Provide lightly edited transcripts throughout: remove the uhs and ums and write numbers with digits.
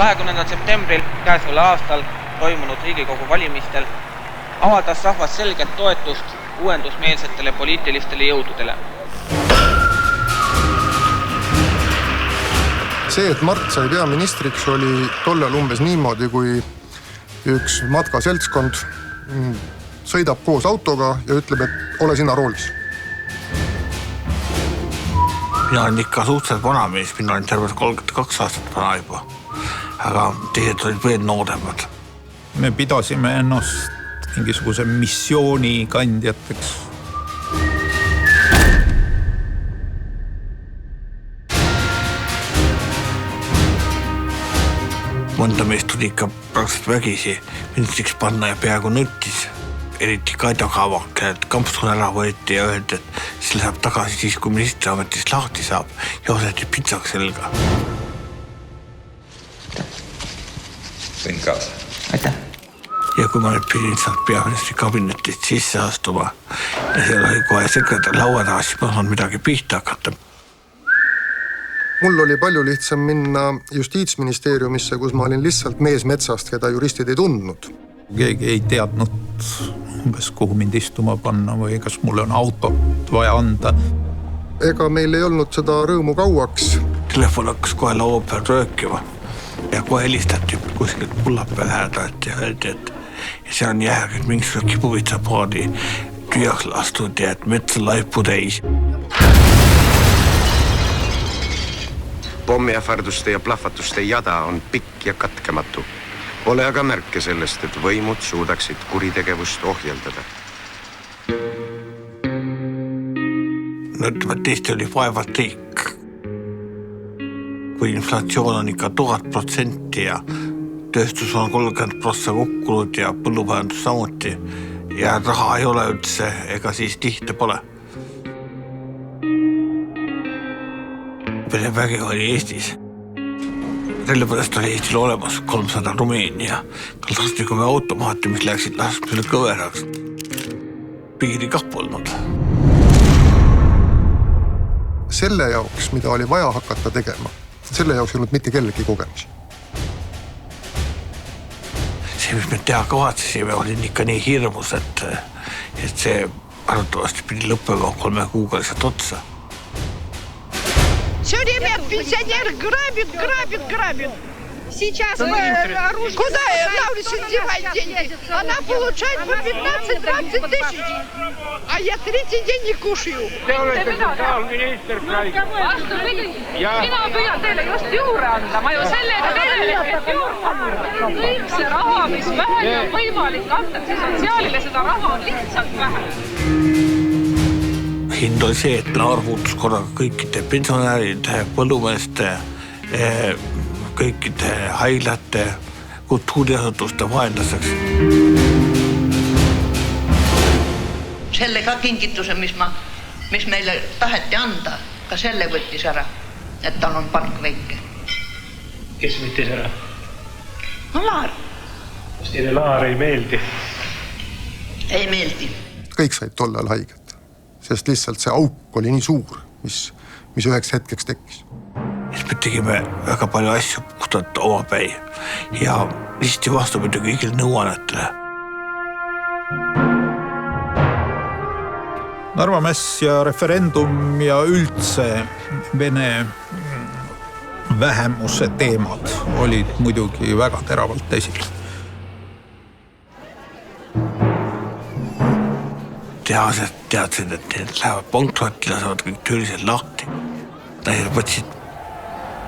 20. septembril käesoleval aastal toimunud Riigikogu valimistel avaldas rahvas selget toetust uuendusmeelsetele poliitilistele jõududele. See, et Mart sai peaministriks, oli tollal umbes niimoodi, kui üks matkaseltskond sõidab koos autoga ja ütleb, et ole sina roolis. Mina olen ikka suhteliselt vana mees, mina olen terves 32 aastat vana juba, aga teised olid veel nooremad. Me pidasime ennast mingisuguse missiooni kandjateks. Mõnda meest tuli ikka praktiliselt vägisi ministriks panna ja peaaegu nuttis. Eriti Kaido Kavak, et kampsun ära võeti ja öeldi, et sille saab tagasi siis, kui ministriametist lahti saab ja oseti pitsaks selga. Võin kaasa. Aitäh. Ja kui ma nüüd pidin sealt peaministri kabinetist sisse astuma ja seal oli kohe sekretär laua taha, siis ma saan midagi pihta hakata. Mul oli palju lihtsam minna Justiitsministeeriumisse, kus ma olin lihtsalt mees metsast, keda juristid ei tundnud. Keegi ei teadnud umbes, kuhu mind istuma panna või kas mulle on autot vaja anda. Ega meil ei olnud seda rõõmu kauaks. Telefon hakkas kohe laua peal röökima ja kohe helistati kuskilt pulla peal häädati ja öeldi, et see on jäägid mingisuguse kibuvitsapaadi tühjaks lastud ja et metsa laipu täis. Pommiähvarduste ja plahvatuste jada on pikk ja katkematu. Ole aga märke sellest, et võimud suudaksid kuritegevust ohjeldada. No ütleme, et Eesti oli vaevalt riik. Kui inflatsioon on ikka 1000% ja tööstus on 30% kukkunud ja põllumajandus samuti ja raha ei ole üldse, ega siis tihti pole. Vene vägi oli Eestis. Sellepärast oli Eestil olemas 300 Rumeenia kallastikumi automaati, mis läksid laskmisele kõveraks. Piiri kah polnud. Selle jaoks, mida oli vaja hakata tegema, selle jaoks ei olnud mitte kellegi kogemusi. See, mis me teha kavatsesime, oli ikka nii hirmus, et see arvatavasti pidi lõppega 3 kuuga lihtsalt otsa. Все время пенсионер грабит. Сейчас оружие. Куда на улице девать деньги? Она получает по 15-20 тысяч. А я третий день не кушаю. Te olete sotsiaalminister praegu. Vastupidi. Mina püüan teile just juurde anda. Ma ju sellega tegelikult juurde. Kõik see raha, mis vähe on võimalik antakse sotsiaalile, seda raha on lihtsalt vähe. Hind oli see, et arvutus korraga kõikide pensionäride, põllumeeste, kõikide haiglate, kultuuriasutuste vaenlaseks. Selle ka kingituse, mis meile taheti anda, ka selle võttis ära, et tal on palk väike. Kes võttis ära? No Laar. Kas teile Laar ei meeldi? Ei meeldi. Kõik said tollal haiget, sest lihtsalt see auk oli nii suur, mis üheks hetkeks tekkis. Me tegime väga palju asju puhtalt omapäi ja listi vastupidi kõigil nõuannetele. Narva mäss ja referendum ja üldse Vene vähemuse teemad olid muidugi väga teravalt esil. Tehased teadsid, et need lähevad pankrotti, lasevad kõik töölised lahti. Nad võtsid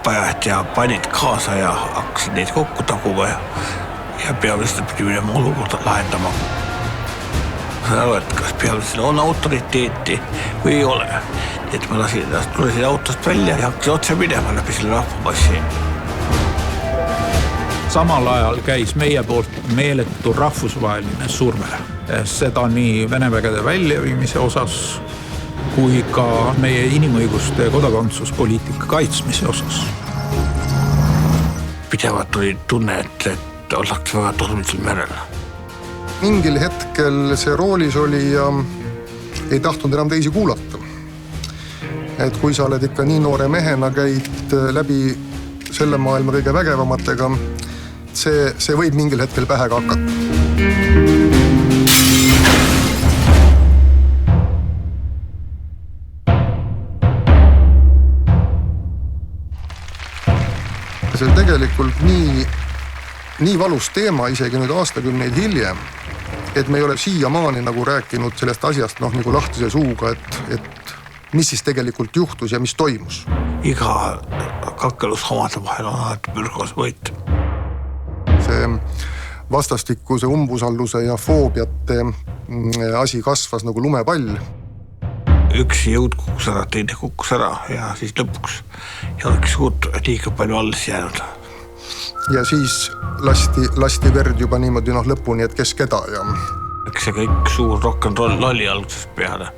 pajad ja panid kaasa ja hakkasid neid kokku taguma ja peamistel pidi minema olukorda lahendama. Ma saan aru, et kas peamistel on autoriteeti või ei ole. Et ma tulesin autost välja ja hakkasin otse minema läbi selle rahvapassi. Samal ajal käis meie poolt meeletu rahvusvaheline surve. Seda nii Venevägede väljaviimise osas kui ka meie inimõiguste ja kodakondsuspoliitika kaitsmise osas. Pidevalt oli tunne, et ollakse väga tormisel merel. Mingil hetkel see roolis oli ja ei tahtnud enam teisi kuulata. Et kui sa oled ikka nii noore mehena käid läbi selle maailma kõige vägevamatega, see võib mingil hetkel pähe ka hakata. See on tegelikult nii valus teema isegi nüüd aastakümneid hiljem, et me ei ole siiamaani nagu rääkinud sellest asjast nagu lahtise suuga, et mis siis tegelikult juhtus ja mis toimus. Iga kakkelushamade vahel on alati pürgos võit. See vastastikuse umbusalluse ja foobiate asi kasvas nagu lumepall. Üks jõud kukkus ära, teine kukkus ära ja siis lõpuks ei oleks suurt liiga palju alles jäänud. Ja siis lasti verd juba niimoodi lõpuni, et kes keda ja... Eks see kõik suur rock'n'roll oli algusest peale,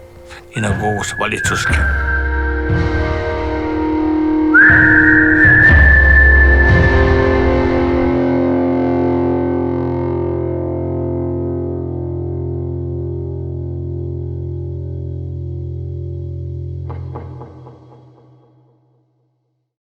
nii nagu kogu see valitsuski.